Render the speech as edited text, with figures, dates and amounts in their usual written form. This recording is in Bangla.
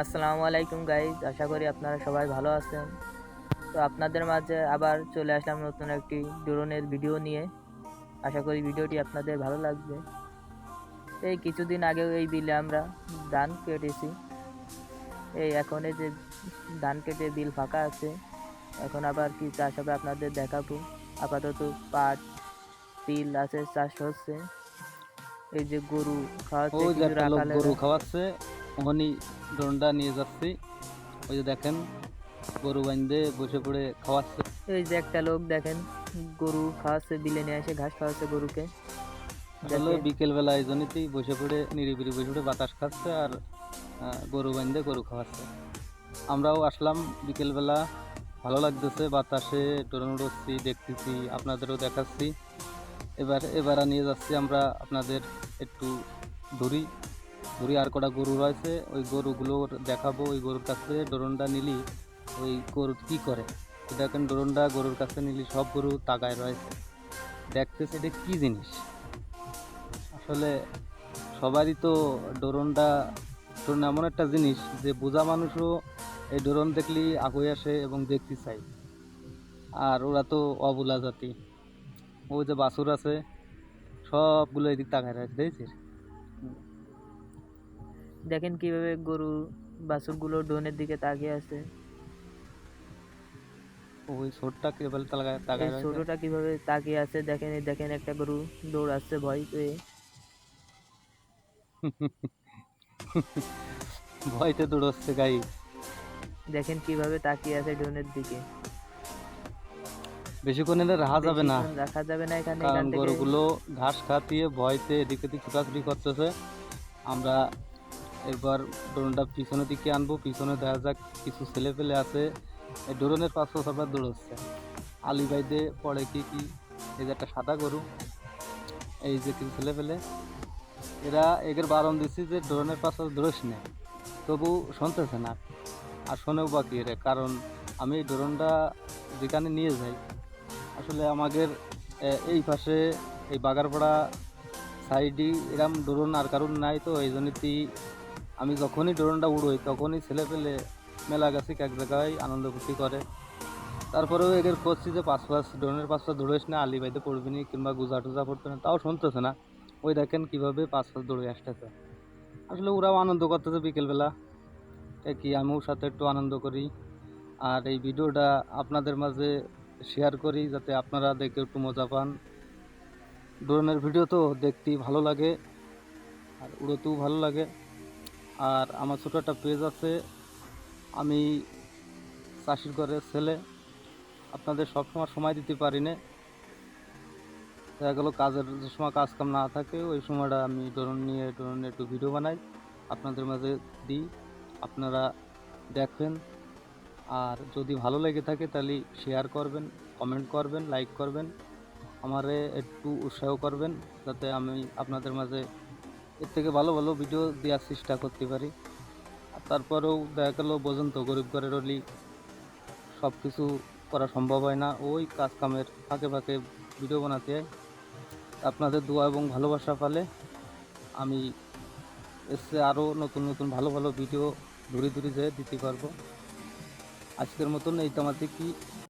আসসালামু আলাইকুম গাইজ, আশা করি আপনারা সবাই ভালো আছেন। তো আপনাদের মাঝে আবার চলে আসলাম নতুন একটি ড্রোনের ভিডিও নিয়ে। আশা করি ভিডিওটি আপনাদের ভালো লাগবে। এই কিছুদিন আগেও এই বিলে আমরা ধান কেটেছি। এখন এই যে ধান কেটে বিল ফাঁকা আছে, এখন আবার কি চাষ হবে আপনাদের দেখাবো। আপাতত পাট তিল আছে, চাষ হচ্ছে। এই যে গরু খাওয়াচ্ছে, ওই যে কিছু একটা লোক গরু রাখালেরা। খাওয়াচ্ছে, ওখানে ড্রোনটা নিয়ে যাচ্ছি। ওই যে দেখেন গরু বান্ধে বসে পড়ে খাওয়াচ্ছে। এই যে একটা লোক দেখেন গরু খাওয়াচ্ছে, বিলে নিয়ে এসে ঘাস খাওয়াচ্ছে গরুকে। আসলে দেখেন বিকেলবেলা এই জন্যতেই বসে পড়ে নিরিবিলি বসে পড়ে বাতাস খাচ্ছে আর গরু বান্ধে গরু খাওয়াচ্ছে। আমরাও আসলাম বিকেলবেলা, ভালো লাগতেছে, বাতাসে ড্রোন উড়োচ্ছি, দেখতেছি, আপনাদেরও দেখাচ্ছি। এবার নিয়ে যাচ্ছি আমরা আপনাদের একটু দূরি দূরে আর কটা গরু রয়েছে, ওই গরুগুলো দেখাবো। ওই গরুর কাছে ড্রোনটা নিলি ওই গরু কি করে দেখেন। ড্রোনটা গরুর কাছে নিলি সব গরু তাকায় রয়েছে, দেখতেছে এটা কি জিনিস। আসলে সবারই তো ড্রোনটা ড্রোন এমন একটা জিনিস যে বোঝা মানুষও এই ড্রোন দেখলেই আগুয়ে আসে এবং দেখতে চাই। আর ওরা তো অবুলা জাতি, ওই যে বাছুর আছে সবগুলো এদিক তাকায় রয়েছে, দেখছিস? দেখেন কিভাবে গরু বাছুরগুলো ড্রোনের দিকে তাকিয়ে আছে। ওই ছোটটা কেবল তাকায় এই তাকায় রয়েছে। ছোটটা কিভাবে তাকিয়ে আছে দেখেন। এই দেখেন একটা গরু দৌড়াচ্ছে ভয় পেয়ে। ভয়তে দৌড়চ্ছে গাই। দেখেন কিভাবে তাকিয়ে আছে ড্রোনের দিকে। বেশিক্ষণ এনে রাখা যাবে না, বেশিক্ষণ রাখা যাবে না এখানে, কারণ এখান থেকে। গরুগুলো ঘাস খাতিয়ে ভয়তে এদিক ওদিক ছোটাছুটি করতেছে। আমরা এবার ড্রোনটা পিছনের দিকে আনবো, পিছনে দেখা যাক কিছু ছেলে পেলে আছে এই ড্রোনের পাঁচশো সবার দৌড়চ্ছে। আলি বাইদে পড়ে কি কি, এই যে একটা সাদা গরু, এই যে কিছু ছেলে পেলে, এরা এদের বারণ দিচ্ছি যে ড্রোনের পাঁচশো দৌড়স না, তবু শুনতেছে না। আর শোনেও বাকি রে, কারণ আমি এই ড্রোনটা যেখানে নিয়ে যাই, আসলে আমাদের এই পাশে এই বাগারপাড়া সাইডে এরম ড্রোন আর কারণ নাই, তো এই জন্যই আমি যখনই ড্রোনটা উড়োই তখনই ছেলে পেলে মেলা গেছে এক জায়গায় আনন্দ ফুর্তি করে। তারপরেও এদের করছি যে ড্রোনের পাঁচটা দৌড়িস না, আলি বাইতে পড়বি না কিংবা গুজা টুজা পড়বে না, তাও শুনতেছে না। ওই দেখেন কীভাবে পাঁচ দৌড়ে আসতেছে। আসলে ওরাও আনন্দ করতেছে বিকেলবেলা, কি আমিও সাথে একটু আনন্দ করি। আর এই ভিডিওটা আপনাদের মাঝে শেয়ার করি যাতে আপনারা দেখে একটু মজা পান। ড্রোনের ভিডিও তো দেখতেই ভালো লাগে আর উড়োতেও ভালো লাগে। আর আমার ছোটো একটা পেজ আছে, আমি চাষির ঘরের ছেলে, আপনাদের সবসময় সময় দিতে পারি না। দেখা গেলো কাজের যে সময় কাজ কাম না থাকে ওই সময়টা আমি ড্রোন নিয়ে একটু ভিডিও বানাই, আপনাদের মাঝে দিই, আপনারা দেখেন। আর যদি ভালো লেগে থাকে তাহলে শেয়ার করবেন, কমেন্ট করবেন, লাইক করবেন, আমারে একটু উৎসাহ করবেন যাতে আমি আপনাদের মাঝে এর থেকে ভালো ভালো ভিডিও দেওয়ার চেষ্টা করতে পারি। আর তারপরেও দেখা গেলো বোঝেন তো, গরিব ঘরের হলে সব কিছু করা সম্ভব হয় না, ওই কাজ কামের ফাঁকে ফাঁকে ভিডিও বানাতে হয়। আপনাদের দোয়া এবং ভালোবাসা পেলে আমি এসে আরও নতুন নতুন ভালো ভালো ভিডিও দূরে দূরে যেয়ে দিতে পারবো। আজকের মতন এই তোমার কি